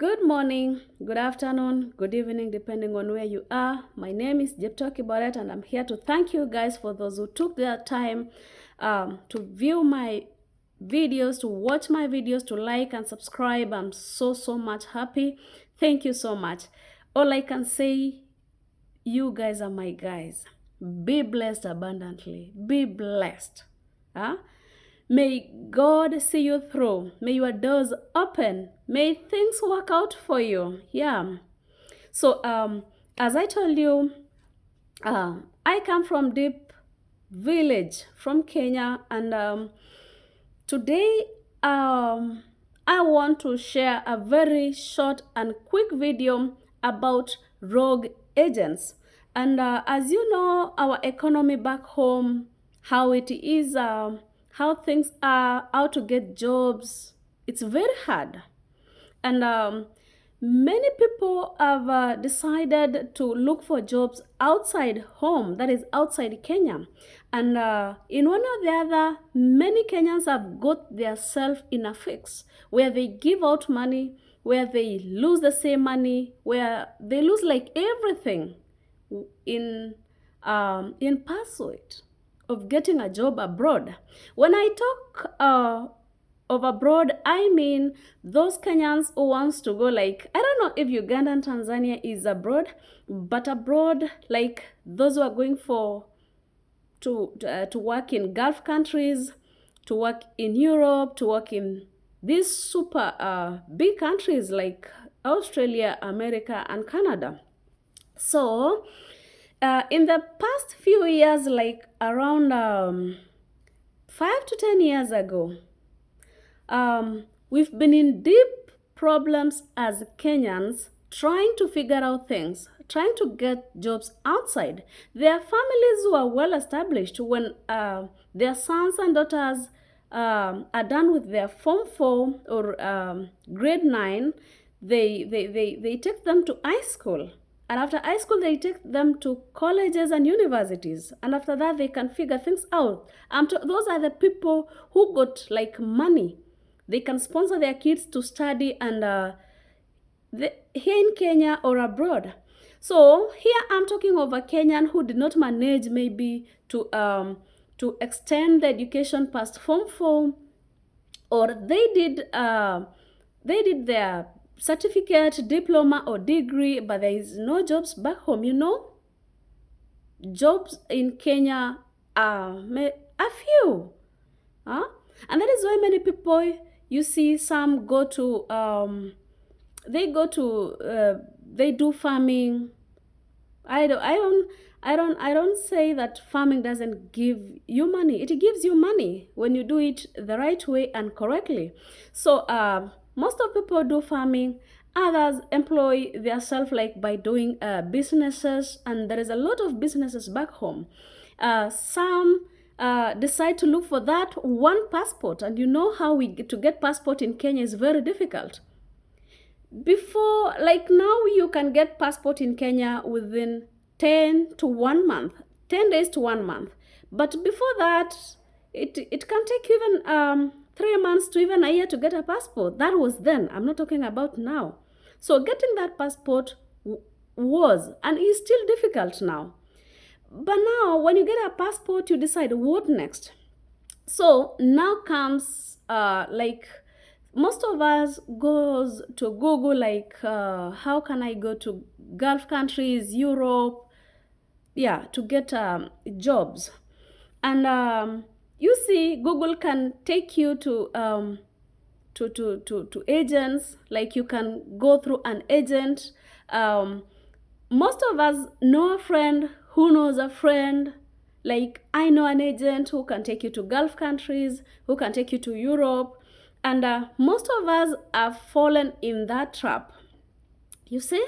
Good morning, good afternoon, good evening, depending on where you are. My name is Jepto Kiboret, and I'm here to thank you guys for those who took their time to view my videos, to watch my videos, to like and subscribe. I'm so much happy. Thank you so much. All I can say, you guys are my guys. Be blessed abundantly. Be blessed. Huh? May God see you through. May your doors open. May things work out for you. Yeah. So, as I told you, I come from deep village from Kenya, and today, I want to share a very short and quick video about rogue agents. And as you know, our economy back home, how it is, how things are, how to get jobs, it's very hard. And many people have decided to look for jobs outside home, that is outside Kenya. And in one or the other, many Kenyans have got themselves in a fix where they give out money, where they lose the same money, where they lose like everything in pursuit of getting a job abroad. When I talk of abroad, I mean those Kenyans who wants to go, like, I don't know if Uganda and Tanzania is abroad, but abroad, like those who are going to work in Gulf countries, to work in Europe, to work in these super big countries like Australia, America, and Canada. So in the past few years, like around 5 to 10 years ago, we've been in deep problems as Kenyans, trying to figure out things, trying to get jobs outside. There are families who are well established. When their sons and daughters are done with their Form 4 or grade 9, they take them to high school. And after high school, they take them to colleges and universities. And after that, they can figure things out. Those are the people who got like money. They can sponsor their kids to study and here in Kenya or abroad. So here I'm talking of a Kenyan who did not manage maybe to extend the education past Form 4, or they did their certificate, diploma, or degree, but there is no jobs back home. You know, jobs in Kenya are a few, huh? And that is why many people, you see, some go to they do farming. I don't say that farming doesn't give you money. It gives you money when you do it the right way and correctly. So most of people do farming. Others employ themselves like by doing businesses, and there is a lot of businesses back home. Some decide to look for that one passport, and you know how to get passport in Kenya is very difficult. Before, like now, you can get passport in Kenya within 10 to 1 month, 10 days to 1 month. But before that, it can take even 3 months to even a year to get a passport. That was then. I'm not talking about now. So getting that passport was and is still difficult now. But now, when you get a passport, you decide what next. So now comes like most of us goes to Google, like how can I go to Gulf countries, Europe, yeah, to get jobs. And you see, Google can take you to agents. Like you can go through an agent. Most of us know a friend who knows a friend. Like I know an agent who can take you to Gulf countries, who can take you to Europe. And most of us have fallen in that trap, you see.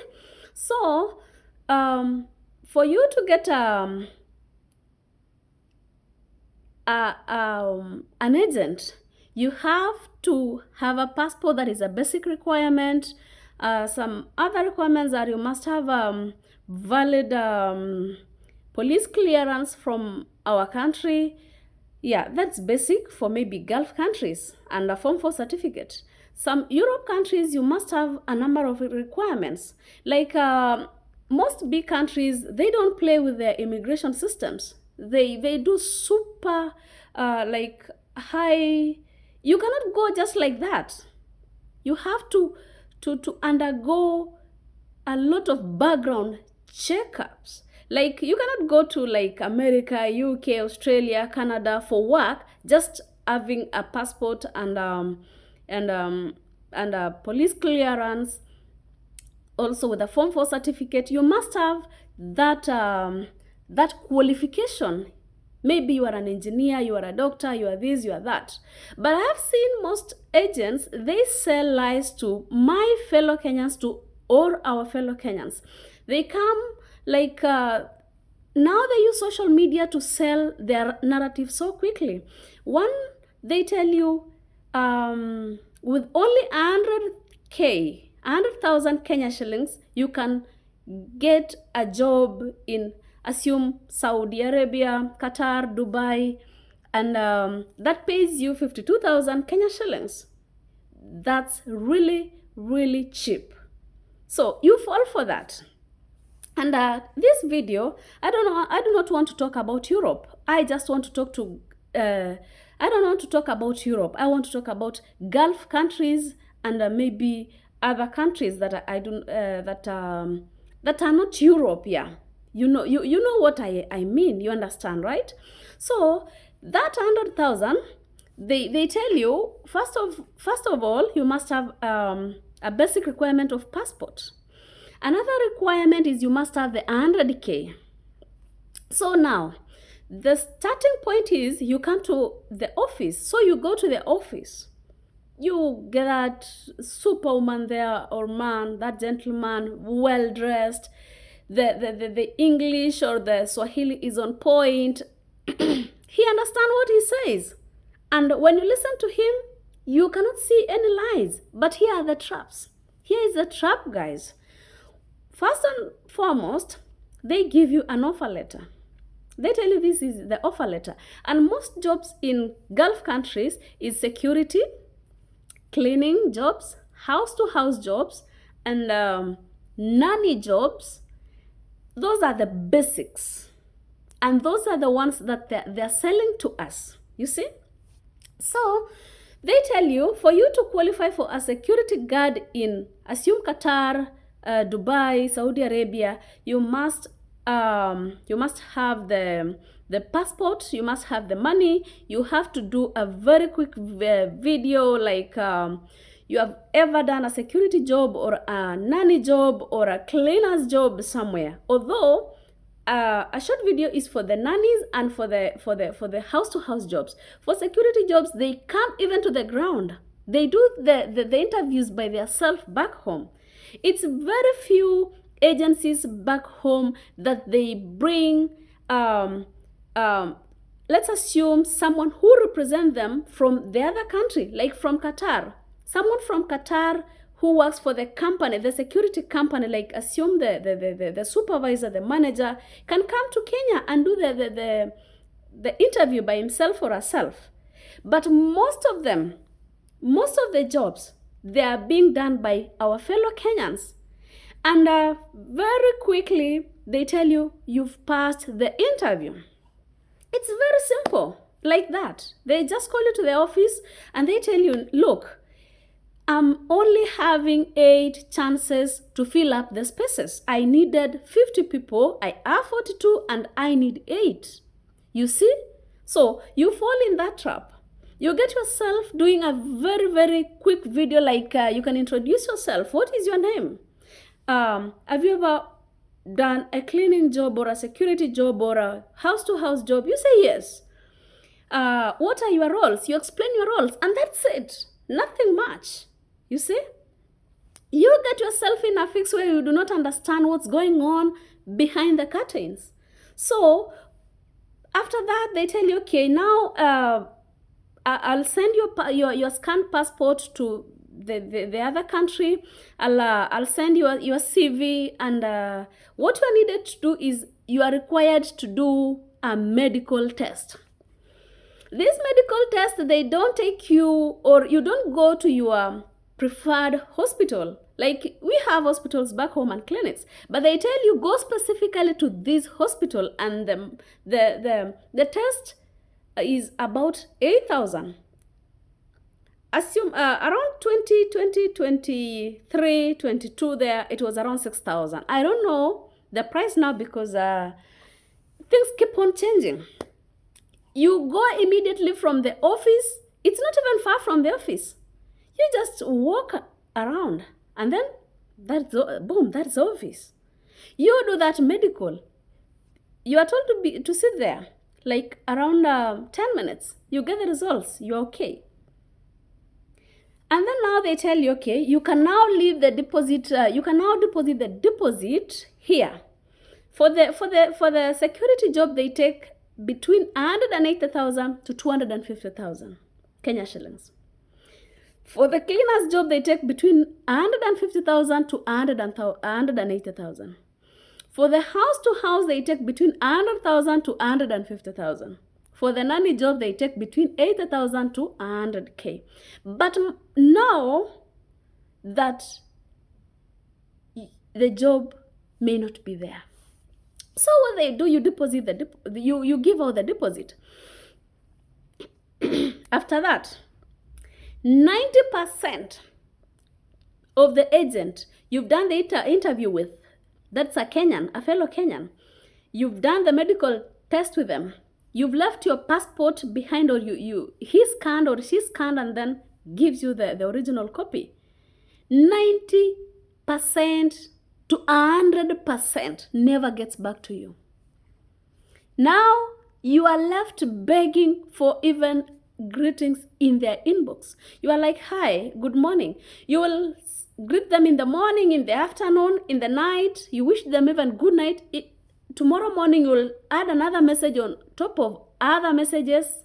So for you to get an agent, you have to have a passport. That is a basic requirement. Some other requirements are you must have valid police clearance from our country. Yeah, that's basic for maybe Gulf countries, and a Form 4 certificate. some Europe countries, you must have a number of requirements. Like most big countries, they don't play with their immigration systems. They do super like high. You cannot go just like that. You have to undergo a lot of background checkups. Like you cannot go to like America, UK, Australia, Canada for work just having a passport and a police clearance, also with a Form 4 certificate. You must have that that qualification. Maybe you are an engineer, you are a doctor, you are this, you are that. But I have seen most agents, they sell lies to my fellow Kenyans, to all our fellow Kenyans. They come like, now they use social media to sell their narrative so quickly. One, they tell you with only 100K, 100,000 Kenya shillings, you can get a job in, assume, Saudi Arabia, Qatar, Dubai, and that pays you 52,000 Kenya shillings. That's really, really cheap. So you fall for that. And this video, I do not want to talk about Europe. I just want to talk to, I don't want to talk about Europe. I want to talk about Gulf countries and maybe other countries that that are not Europe. Yeah, you know what I mean. You understand, right? So that 100,000, they tell you first of all, you must have a basic requirement of passport. Another requirement is you must have the 100K. So now, the starting point is you come to the office. So you go to the office. You get that superwoman there, or man, that gentleman, well dressed. The English or the Swahili is on point. He understands what he says. And when you listen to him, you cannot see any lies. But here are the traps. Here is the trap, guys. First and foremost, they give you an offer letter. They tell you this is the offer letter. And most jobs in Gulf countries is security, cleaning jobs, house-to-house jobs, and nanny jobs. Those are the basics. And those are the ones that they're selling to us. You see? So they tell you, for you to qualify for a security guard in, assume, Qatar, Dubai, Saudi Arabia, you must have the passport, you must have the money, you have to do a very quick video, like you have ever done a security job or a nanny job or a cleaner's job somewhere. Although a short video is for the nannies and for the house-to-house jobs. For security jobs, they come even to the ground. They do the interviews by themselves back home. It's very few agencies back home that they bring, let's assume, someone who represents them from the other country, like from Qatar. Someone from Qatar who works for the company, the security company, like assume the supervisor, the manager, can come to Kenya and do the interview by himself or herself. But most of the jobs, they are being done by our fellow Kenyans. And very quickly, they tell you, you've passed the interview. It's very simple, like that. They just call you to the office and they tell you, look, I'm only having 8 chances to fill up the spaces. I needed 50 people, I have 42, and I need 8. You see? So you fall in that trap. You get yourself doing a very, very quick video, like you can introduce yourself. What is your name? Have you ever done a cleaning job or a security job or a house-to-house job? You say yes. What are your roles? You explain your roles, and that's it. Nothing much. You see? You get yourself in a fix where you do not understand what's going on behind the curtains. So after that, they tell you, okay, now I'll send your scanned passport to the other country. I'll send you your CV, and what you are needed to do is you are required to do a medical test. This medical test, they don't take you, or you don't go to your preferred hospital. Like we have hospitals back home and clinics, but they tell you go specifically to this hospital, and the test is about 8,000. Assume around 2020, 23, 22 there, it was around 6,000. I don't know the price now because things keep on changing. You go immediately from the office. It's not even far from the office. You just walk around and then that's the office. You do that medical. You are told to sit there like around 10 minutes. You get the results. You're okay. And then now they tell you, okay, you can now leave the deposit. You can now deposit the deposit here. For the security job, they take between 180,000 to 250,000 Kenya shillings. For the cleaner's job, they take between 150,000 to 180,000. For the house to house, they take between 100,000 to 150,000. For the nanny job, they take between 80,000 to 100K. But now that the job may not be there, so what they do, you deposit you give out the deposit. After that, 90% of the agent you've done the interview with, that's a fellow Kenyan. You've done the medical test with them. You've left your passport behind, or he scanned or she scanned and then gives you the original copy. 90% to 100% never gets back to you. Now you are left begging for even greetings in their inbox. You are like, hi, good morning. You will greet them in the morning, in the afternoon, in the night. You wish them even good night. Tomorrow morning you will add another message on top of other messages.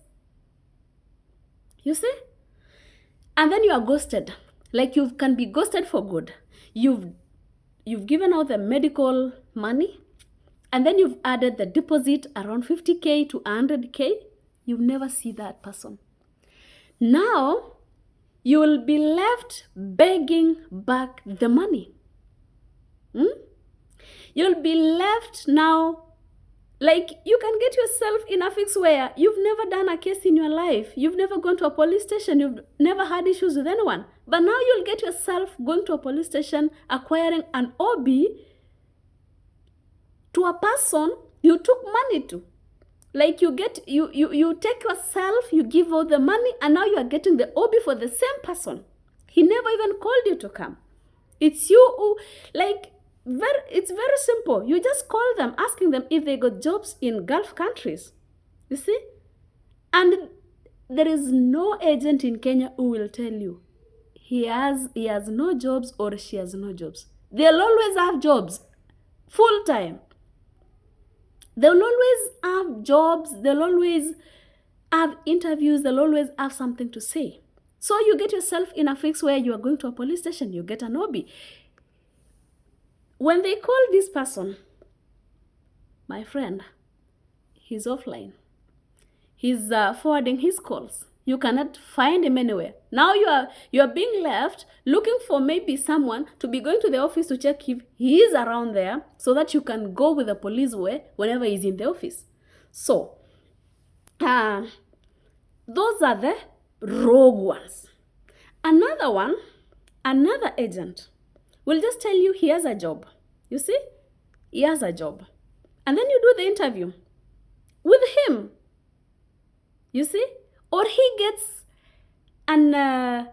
You see? And then you are ghosted. Like you can be ghosted for good. You've given out the medical money, and then you've added the deposit around 50K to 100K. You never see that person. Now you will be left begging back the money. You'll be left now, like you can get yourself in a fix where you've never done a case in your life. You've never gone to a police station. You've never had issues with anyone. But now you'll get yourself going to a police station, acquiring an OB to a person you took money to. Like you take yourself, you give out the money, and now you are getting the OB for the same person. He never even called you to come. It's you who, it's very simple. You just call them, asking them if they got jobs in Gulf countries. You see? And there is no agent in Kenya who will tell you he has no jobs or she has no jobs. They'll always have jobs, full time. They'll always have jobs. They'll always have interviews. They'll always have something to say. So you get yourself in a fix where you are going to a police station. You get an OB. When they call this person, my friend, he's offline. He's forwarding his calls. You cannot find him anywhere. Now you are being left looking for maybe someone to be going to the office to check if he is around there, so that you can go with the police whenever he's in the office. So, those are the rogue ones. Another agent will just tell you he has a job. You see? He has a job. And then you do the interview with him. You see? Or he gets a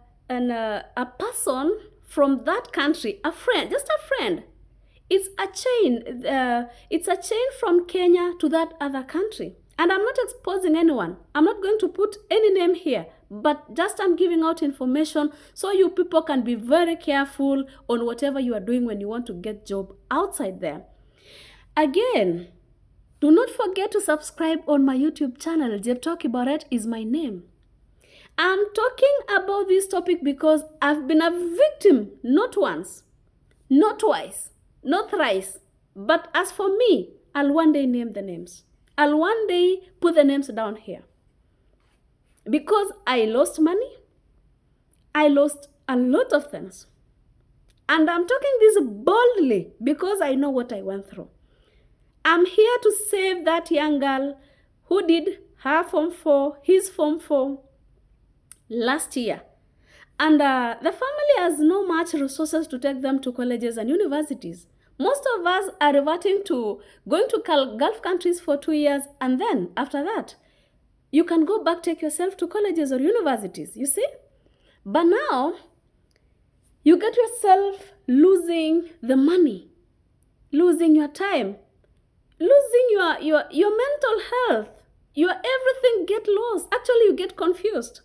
person from that country, a friend, just a friend. It's a chain. It's a chain from Kenya to that other country. And I'm not exposing anyone. I'm not going to put any name here, but just I'm giving out information so you people can be very careful on whatever you are doing when you want to get job outside there. Again, do not forget to subscribe on my YouTube channel. Jeptoki Barrett is my name. I'm talking about this topic because I've been a victim, not once, not twice, not thrice. But as for me, I'll one day name the names. I'll one day put the names down here. Because I lost money, I lost a lot of things. And I'm talking this boldly because I know what I went through. I'm here to save that young girl who did her Form 4, his Form 4 last year. And the family has no much resources to take them to colleges and universities. Most of us are reverting to going to Gulf countries for 2 years, and then after that, you can go back, take yourself to colleges or universities, you see? But now, you get yourself losing the money, losing your time, losing your mental health, your everything get lost. Actually, you get confused.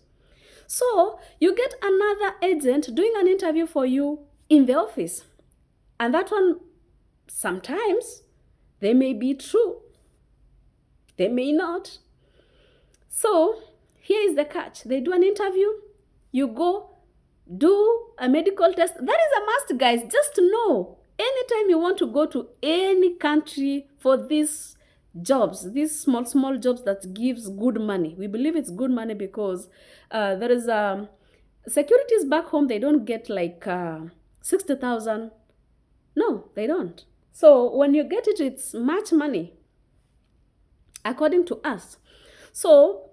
So you get another agent doing an interview for you in the office. And that one, sometimes, they may be true. They may not. So here is the catch. They do an interview. You go do a medical test. That is a must, guys. Just know, anytime you want to go to any country for these jobs, these small jobs that gives good money. We believe it's good money because there is securities back home. They don't get like 60,000. No, they don't. So when you get it, it's much money, according to us. So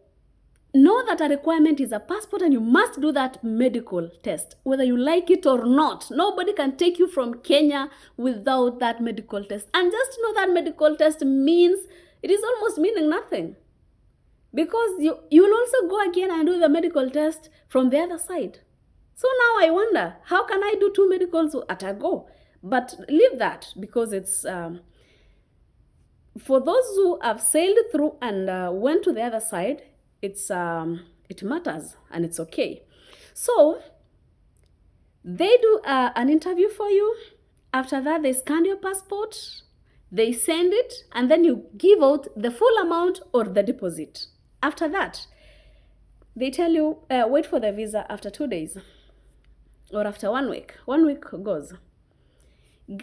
know that a requirement is a passport, and you must do that medical test, whether you like it or not. Nobody can take you from Kenya without that medical test. And just know that medical test means, it is almost meaning nothing. Because you will also go again and do the medical test from the other side. So now I wonder, how can I do 2 medicals at a go? But leave that, because it's for those who have sailed through and went to the other side, it matters and it's okay. So they do an interview for you. After that, they scan your passport, they send it, and then you give out the full amount or the deposit. After that, they tell you, wait for the visa after 2 days or after 1 week. 1 week goes.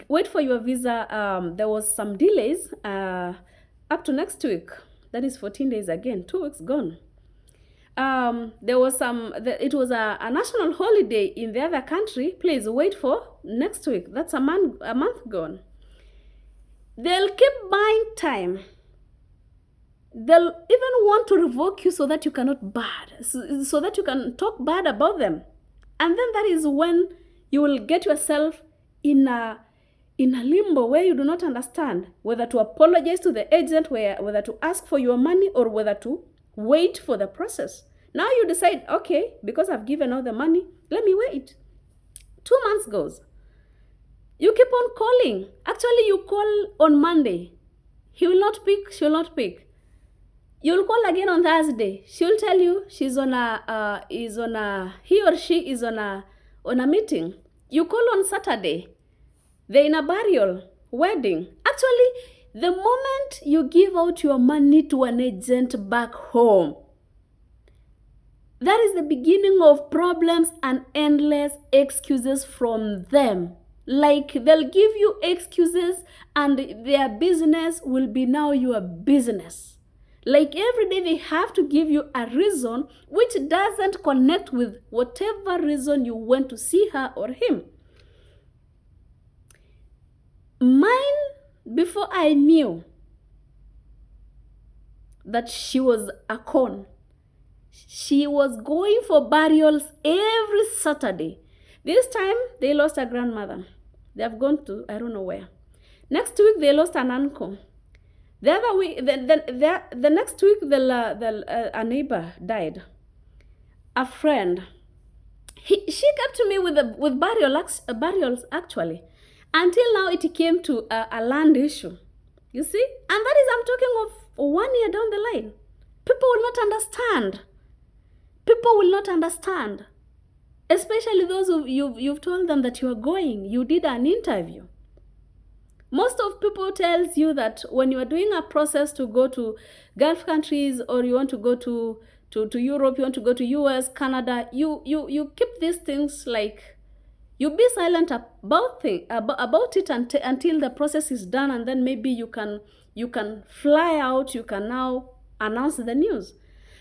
Wait for your visa. There was some delays up to next week. That is 14 days again. 2 weeks gone. There was it was a national holiday in the other country. Please wait for next week. That's a month gone. They'll keep buying time. They'll even want to revoke you so that you cannot so that you can talk bad about them. And then that is when you will get yourself in a limbo where you do not understand whether to apologize to the agent, whether to ask for your money, or whether to wait for the process. Now you decide, okay, because I've given all the money, let me wait. 2 months goes. You keep on calling. Actually, you call on Monday. He will not pick, she will not pick. You'll call again on Thursday. She'll tell you he or she is on a meeting. You call on Saturday. They're in a burial, wedding. Actually, the moment you give out your money to an agent back home, that is the beginning of problems and endless excuses from them. Like, they'll give you excuses and their business will be now your business. Like, every day they have to give you a reason which doesn't connect with whatever reason you went to see her or him. Mine, before I knew that she was a con, she was going for burials every Saturday. This time, they lost a grandmother. They have gone to, I don't know where. Next week, they lost an uncle. The other week, the next week, a neighbor died. A friend. She came to me with burials, actually. Until now, it came to a land issue. You see? And that is, I'm talking of 1 year down the line. People will not understand. People will not understand. Especially those who you've told them that you are going. You did an interview. Most of people tells you that when you are doing a process to go to Gulf countries, or you want to go to Europe, you want to go to US, Canada, you keep these things like, you be silent about it until the process is done, and then maybe you can fly out, you can now announce the news.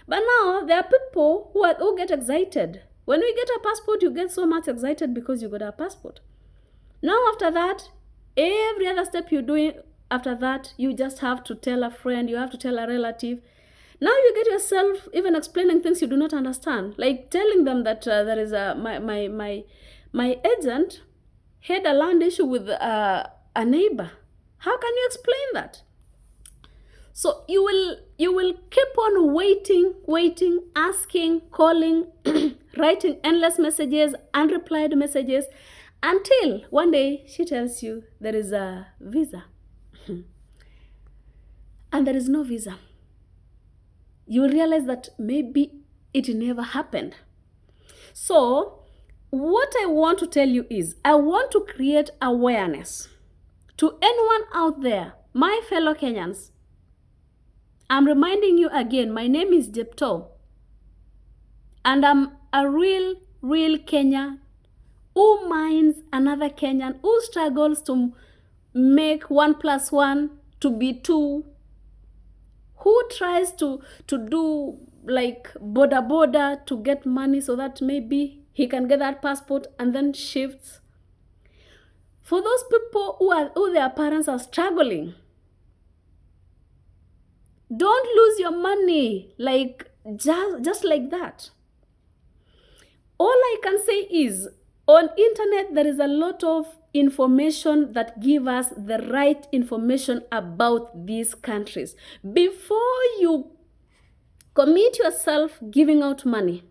But now there are people who get excited When we get a passport, you get so much excited because you got a passport. Now after that, every other step you're doing after that, you just have to tell a friend, you have to tell a relative. Now you get yourself even explaining things you do not understand, like telling them that there is my agent had a land issue with a neighbor. How can you explain that? So you will keep on waiting, asking, calling, writing endless messages, unreplied messages, until one day she tells you there is a visa. And there is no visa. You will realize that maybe it never happened. So what I want to tell you is, I want to create awareness to anyone out there, my fellow Kenyans. I'm reminding you again, my name is Jepto, and I'm a real Kenyan who minds another Kenyan, who struggles to make 1 + 1 to be 2, who tries to do like border to get money so that maybe he can get that passport and then shifts. For those people who their parents are struggling, don't lose your money like just like that. All I can say is, on internet there is a lot of information that give us the right information about these countries. Before you commit yourself giving out money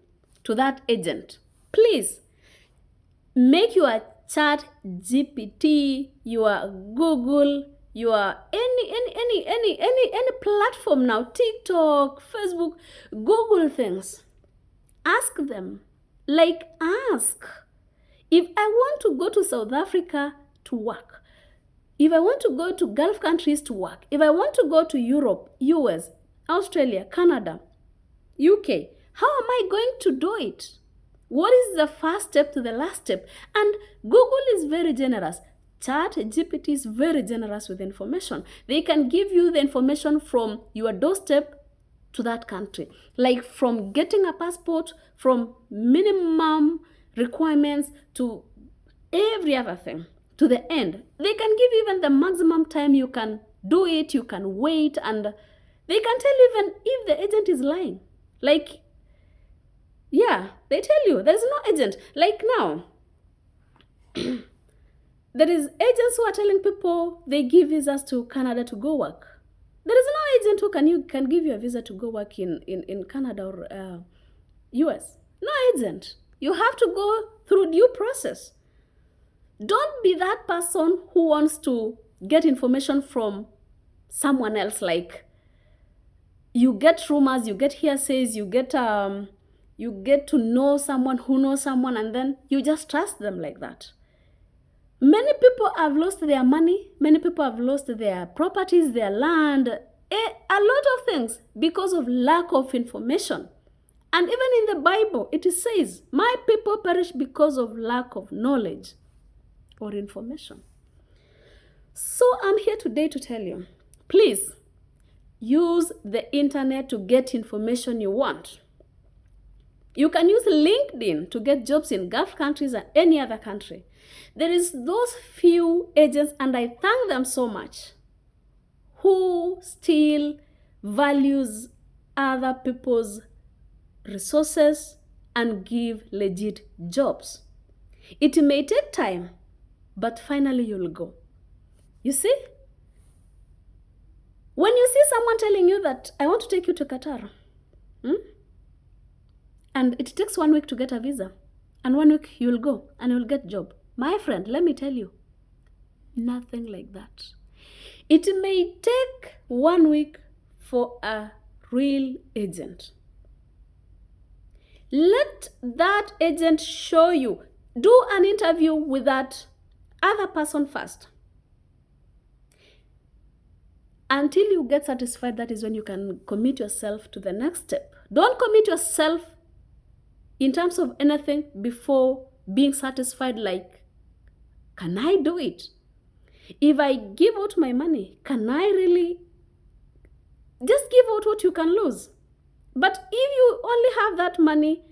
to that agent, please make your ChatGPT, your Google, your any platform now, TikTok, Facebook, Google things. Ask them. Like, ask. If I want to go to South Africa to work, if I want to go to Gulf countries to work, if I want to go to Europe, US, Australia, Canada, UK, how am I going to do it? What is the first step to the last step? And Google is very generous. ChatGPT is very generous with information. They can give you the information from your doorstep to that country. Like from getting a passport, from minimum requirements to every other thing, to the end. They can give you even the maximum time you can do it, you can wait, and they can tell you even if the agent is lying. Like, yeah, they tell you there's no agent. Like now, there is agents who are telling people they give visas to Canada to go work. There is no agent who can give you a visa to go work in Canada or US. No agent. You have to go through due process. Don't be that person who wants to get information from someone else. Like, you get rumors, you get hearsays, you get to know someone who knows someone, and then you just trust them like that. Many people have lost their money. Many people have lost their properties, their land, a lot of things because of lack of information. And even in the Bible, it says, my people perish because of lack of knowledge or information. So I'm here today to tell you, please use the internet to get information you want. You can use LinkedIn to get jobs in Gulf countries and any other country. There is those few agents, and I thank them so much, who still values other people's resources and give legit jobs. It may take time, but finally you'll go. You see? When you see someone telling you that, I want to take you to Qatar, and it takes 1 week to get a visa, and 1 week you'll go and you'll get a job. My friend, let me tell you, nothing like that. It may take 1 week for a real agent. Let that agent show you. Do an interview with that other person first. Until you get satisfied, that is when you can commit yourself to the next step. Don't commit yourself in terms of anything before being satisfied, like, can I do it? If I give out my money, can I really? Just give out what you can lose. But if you only have that money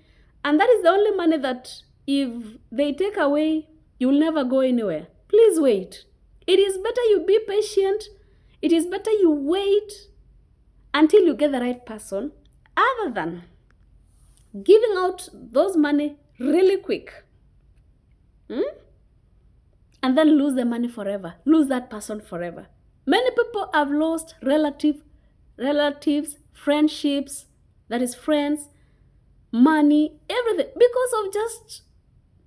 And that is the only money that if they take away, you'll never go anywhere. Please wait. It is better you be patient. It is better you wait until you get the right person, other than giving out those money really quick. And then lose the money forever. Lose that person forever. Many people have lost relatives, friendships, that is friends, money, everything, because of just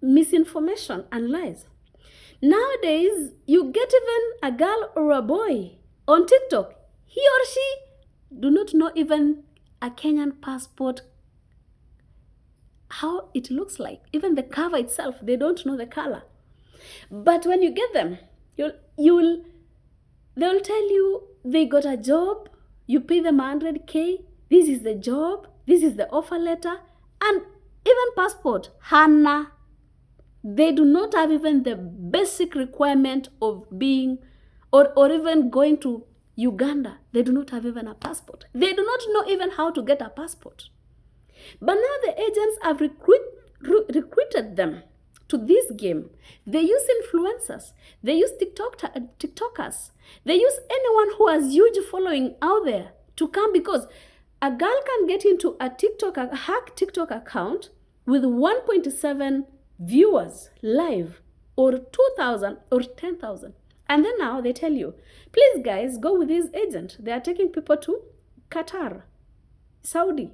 misinformation and lies. Nowadays, you get even a girl or a boy on TikTok. He or she do not know even a Kenyan passport, how it looks like. Even the cover itself, they don't know the color. But when you get them, they'll tell you they got a job, you pay them 100K, this is the job, this is the offer letter, and even passport, Hana. They do not have even the basic requirement of being, or even going to Uganda. They do not have even a passport. They do not know even how to get a passport. But now the agents have recruited them to this game. They use influencers. They use TikTokers. They use anyone who has huge following out there to come, because a girl can get into a hack TikTok account with 1.7 viewers live, or 2,000 or 10,000. And then now they tell you, please guys, go with this agent. They are taking people to Qatar, Saudi,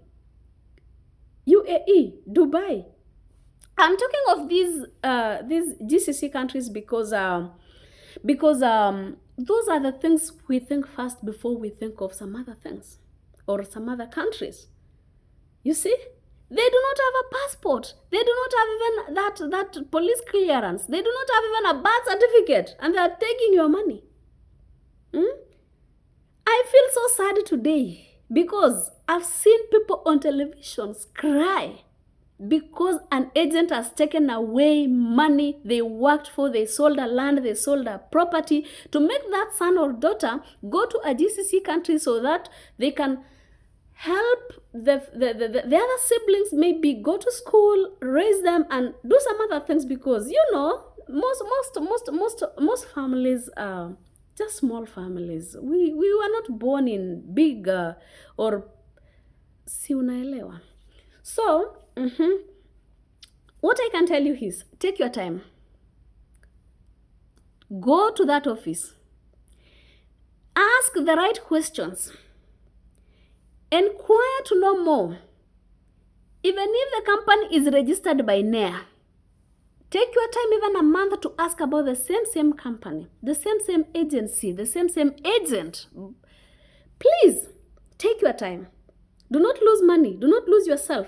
UAE, Dubai. I'm talking of these GCC countries because those are the things we think first before we think of some other things or some other countries. You see, they do not have a passport. They do not have even that police clearance. They do not have even a birth certificate, and they are taking your money. I feel so sad today because I've seen people on televisions cry because an agent has taken away money they worked for. They sold a land, they sold a property to make that son or daughter go to a GCC country so that they can help the other siblings, maybe go to school, raise them, and do some other things, because most families are just small families. We were not born in big or si unaelewa. So what I can tell you is, take your time. Go to that office. Ask the right questions. Inquire to know more. Even if the company is registered by NEA, take your time, even a month, to ask about the same company, the same agency, the same agent. Please, take your time. Do not lose money. Do not lose yourself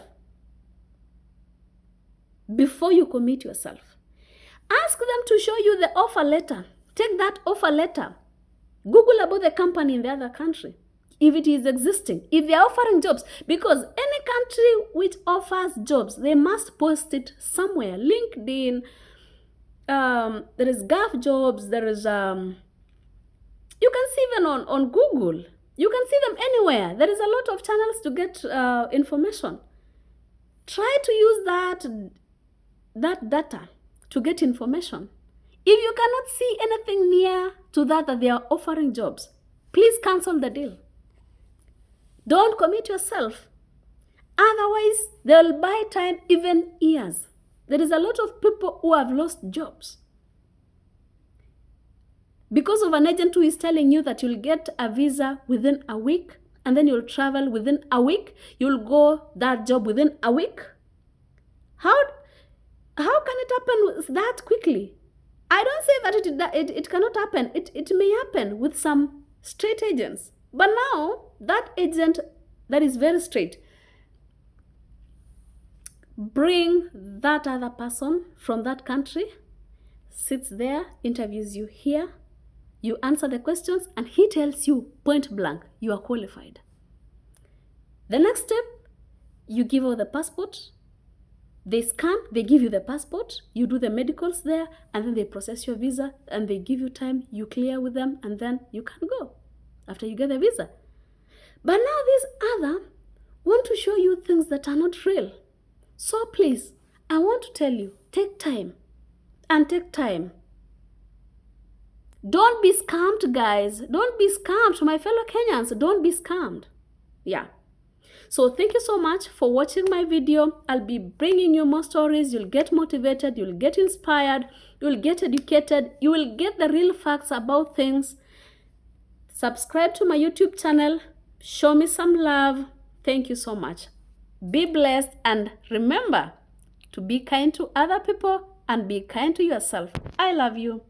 before you commit yourself. Ask them to show you the offer letter. Take that offer letter. Google about the company in the other country, if it is existing, if they are offering jobs, because any country which offers jobs, they must post it somewhere. LinkedIn, there is Gulf Jobs, there is, you can see even on Google. You can see them anywhere. There is a lot of channels to get information. Try to use that data to get information. If you cannot see anything near to that they are offering jobs, please cancel the deal. Don't commit yourself. Otherwise, they'll buy time, even years. There is a lot of people who have lost jobs because of an agent who is telling you that you'll get a visa within a week, and then you'll travel within a week. You'll go that job within a week. How can it happen that quickly? I don't say that it cannot happen. It may happen with some straight agents. But now, that agent that is very straight, bring that other person from that country, sits there, interviews you here, you answer the questions, and he tells you point blank, you are qualified. The next step, you give out the passport. They scan, they give you the passport, you do the medicals there, and then they process your visa, and they give you time, you clear with them, and then you can go after you get the visa. But now these other want to show you things that are not real. So please, I want to tell you, take time and take time. Don't be scammed, guys. Don't be scammed, my fellow Kenyans. Don't be scammed. Yeah. So thank you so much for watching my video. I'll be bringing you more stories. You'll get motivated. You'll get inspired. You'll get educated. You will get the real facts about things. Subscribe to my YouTube channel. Show me some love. Thank you so much. Be blessed, and remember to be kind to other people and be kind to yourself. I love you.